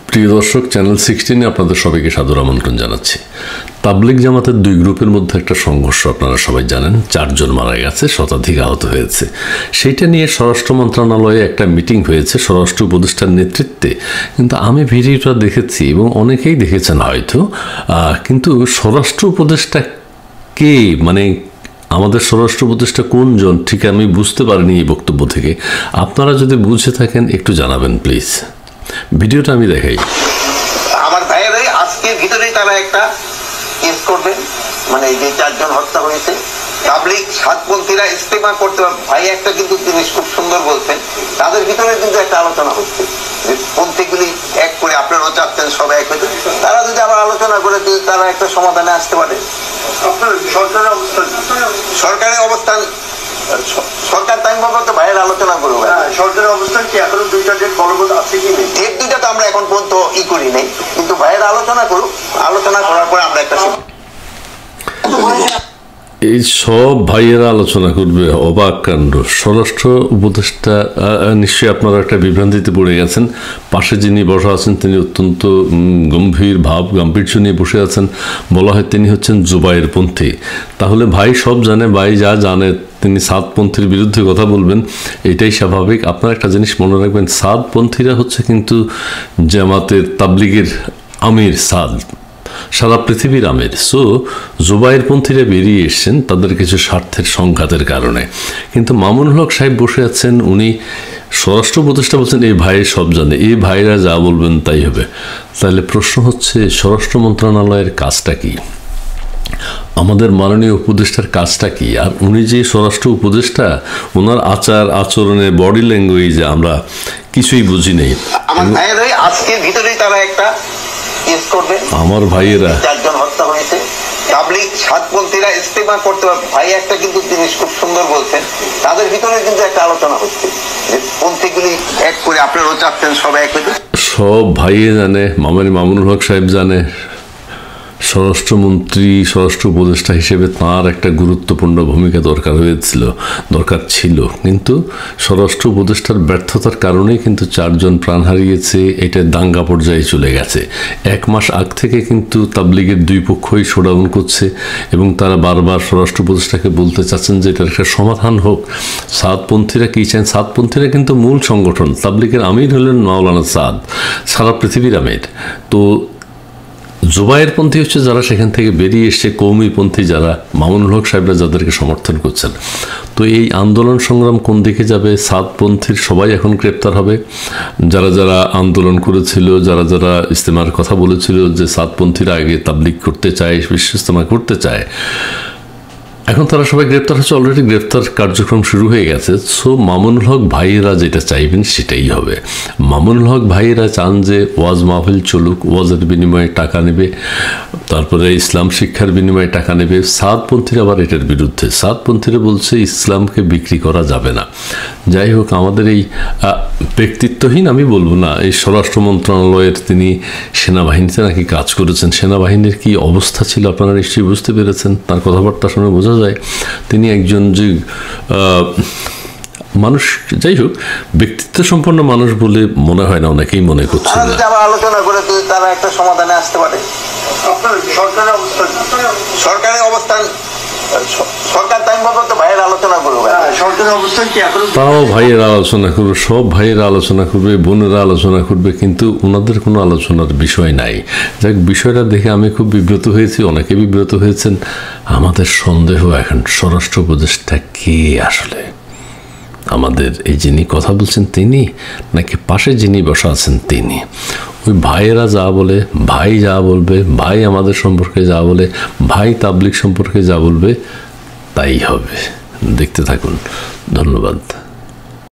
প্রিয় দর্শক, চ্যানেল 16-এ আপনাদের সবাইকে সাদর আমন্ত্রণ জানাচ্ছি। তাবলিগ জামাতের দুই গ্রুপের মধ্যে একটা সংঘর্ষ আপনারা সবাই জানেন, 4 জন মারা গেছে, শতাধিক আহত হয়েছে। সেইটা নিয়ে স্বরাষ্ট্র মন্ত্রণালয়ে একটা মিটিং হয়েছে স্বরাষ্ট্র উপদেষ্টার নেতৃত্বে। কিন্তু আমি ভিডিওটা দেখেছি এবং অনেকেই দেখেছেন হয়তো, কিন্তু স্বরাষ্ট্র উপদেষ্টা কে, মানে আমাদের স্বরাষ্ট্র উপদেষ্টা কোনজন ঠিক আমি বুঝতে পারিনি এই বক্তব্য থেকে। আপনারা যদি বুঝে থাকেন একটু জানাবেন প্লিজ। ভিডিওটা আমি দেখাই। আমার ভাইয়েরাই আজকের ভিতরেই তারা একটা কেস করবেন, মানে এই যে 4 জন হত্যা হয়েছে তাবলিগ সাতপন্থীরা ইস্তেমা করতে পারবে। ভাই একটা কিন্তু জিনিস খুব সুন্দর বলছেন, তাদের ভিতরে কিন্তু একটা আলোচনা হচ্ছে যে পন্থীগুলি এক করে, আপনারাও চাচ্ছেন সবাই এক হয়েছে, তারা যদি আবার আলোচনা করে তারা একটা সমাধানে আসতে পারে। সরকারের অবস্থান সরকার টাইম বাবা তো ভাইয়ের আলোচনা করবো। সরকারের অবস্থান কি এখনো 2টা ডেট বলবৎ আছে কি নেই? ডেট 2টা তো আমরা এখন পর্যন্ত করি নাই, কিন্তু ভাইয়ের আলোচনা করুক, আলোচনা করার পরে আমরা একটা এই সব ভাইয়েরা আলোচনা করবে। অবাক কাণ্ড। স্বরাষ্ট্র উপদেষ্টা নিশ্চয়ই আপনারা একটা বিভ্রান্তিতে পড়ে গেছেন। পাশে যিনি বসা আছেন তিনি অত্যন্ত গম্ভীর ভাব গাম্ভীর্য নিয়ে বসে আছেন। বলা হয় তিনি হচ্ছেন জুবায়ের পন্থী। তাহলে ভাই সব জানে, ভাই যা জানে তিনি সাতপন্থীর বিরুদ্ধে কথা বলবেন, এটাই স্বাভাবিক। আপনারা একটা জিনিস মনে রাখবেন, সাতপন্থীরা হচ্ছে কিন্তু জামাতের তাবলিগের আমির সাদ, সারা পৃথিবীর আমির। সো জুবায়ের পন্থীরা বেরিয়ে এসছেন তাদের কিছু স্বার্থের সংঘাতের কারণে। কিন্তু মামুনুল হক সাহেব বসে আছেন, উনি স্বরাষ্ট্র উপদেষ্টা বলছেন এই ভাই সব জানে, এই ভাইরা যা বলবেন তাই হবে। তাহলে প্রশ্ন হচ্ছে স্বরাষ্ট্র মন্ত্রণালয়ের কাজটা কি, আমাদের মাননীয় উপদেষ্টার কাজটা কি? আর উনি যে স্বরাষ্ট্র উপদেষ্টা, ওনার আচার আচরণে বডি ল্যাঙ্গুয়েজে আমরা কিছুই বুঝি নেই। আমার ভাইয়েরাই আজকের ভিতরেই তারা একটা কেস করবেন। আমার ভাইয়েরা 4 জন হত্যা হয়েছে তাবলিগ সাতপন্থীরা ইস্তেমা করতে পারবে। ভাই একটা কিন্তু জিনিস খুব সুন্দর বলছেন, তাদের ভিতরে কিন্তু একটা আলোচনা হচ্ছে যে পন্থীগুলি এক করে, আপনারাও চাচ্ছেন সবাই এক হয়েছে। সব ভাইয়ে জানে, মামুনুল হক সাহেব জানে, স্বরাষ্ট্রমন্ত্রী স্বরাষ্ট্র উপদেষ্টা হিসেবে তাঁর একটা গুরুত্বপূর্ণ ভূমিকা দরকার ছিল। কিন্তু স্বরাষ্ট্র উপদেষ্টার ব্যর্থতার কারণেই কিন্তু 4 জন প্রাণ হারিয়েছে। এটা দাঙ্গা পর্যায়ে চলে গেছে। 1 মাস আগ থেকে কিন্তু তাবলিগের 2 পক্ষই শোডাউন করছে এবং তারা বারবার স্বরাষ্ট্র উপদেষ্টাকে বলতে চাচ্ছেন যে এটার একটা সমাধান হোক। সাতপন্থীরা কী চান? সাতপন্থীরা কিন্তু মূল সংগঠন। তাবলিগের আমির হলেন মাওলানা সাদ, সারা পৃথিবীর আমির। তো জুবায়ের পন্থী হচ্ছে যারা সেখান থেকে বেরিয়ে এসছে, কৌমিপন্থী যারা, মামুনুল হক সাহেবরা যাদেরকে সমর্থন করছেন। তো এই আন্দোলন সংগ্রাম কোন দিকে যাবে? সাতপন্থীর সবাই এখন গ্রেপ্তার হবে। যারা যারা আন্দোলন করেছিল, যারা যারা ইস্তেমার কথা বলেছিল যে সাতপন্থীরা আগে তাবলিগ করতে চায়, বিশ্ব ইস্তেমা করতে চায়, এখন তারা সবাই গ্রেপ্তার হচ্ছে। অলরেডি গ্রেপ্তার কার্যক্রম শুরু হয়ে গেছে। সো মামুনুল হক ভাইয়েরা যেটা চাইবেন সেটাই হবে। মামুনুল হক ভাইয়েরা চান যে ওয়াজ মাহফিল চলুক, ওয়াজের বিনিময়ে টাকা নেবে, তারপরে ইসলাম শিক্ষার বিনিময়ে টাকা নেবে। সাতপন্থীরা আবার এটার বিরুদ্ধে। সাতপন্থীরা বলছে ইসলামকে বিক্রি করা যাবে না। যাই হোক, আমাদের এই ব্যক্তিত্বহীন, আমি বলবো না, এই স্বরাষ্ট্র মন্ত্রণালয়ের তিনি সেনাবাহিনীতে নাকি কাজ করেছেন। সেনাবাহিনীর কি অবস্থা ছিল আপনারা নিশ্চয়ই বুঝতে পেরেছেন। তার কথাবার্তা শুনে বোঝা যায় তিনি একজন যে মানুষ, যাই হোক, ব্যক্তিত্ব সম্পন্ন মানুষ বলে মনে হয় না, অনেকেই মনে করছে না। আলোচনা করে তারা একটা সমাধানে আসতে পারে। সরকারের অবস্থান সরকার টাইম বাবা তো ভাইয়ের আলোচনা করবো। সরকারের অবস্থান কি এখনো? তাও ভাইয়েরা আলোচনা করবে, সব ভাইয়েরা আলোচনা করবে, বোনেরা আলোচনা করবে, কিন্তু ওনাদের কোনো আলোচনার বিষয় নাই। যাক, বিষয়টা দেখে আমি খুব বিব্রত হয়েছি, অনেকে বিব্রত হয়েছেন। আমাদের সন্দেহ এখন স্বরাষ্ট্র উপদেষ্টা কে আসলে, আমাদের এই যিনি কথা বলছেন তিনি, নাকি পাশে যিনি বসা আছেন তিনি? ওই ভাইয়েরা যা বলে, ভাই যা বলবে, ভাই আমাদের সম্পর্কে যা বলে, ভাই তাবলিগ সম্পর্কে যা বলবে তাই হবে। দেখতে থাকুন। ধন্যবাদ।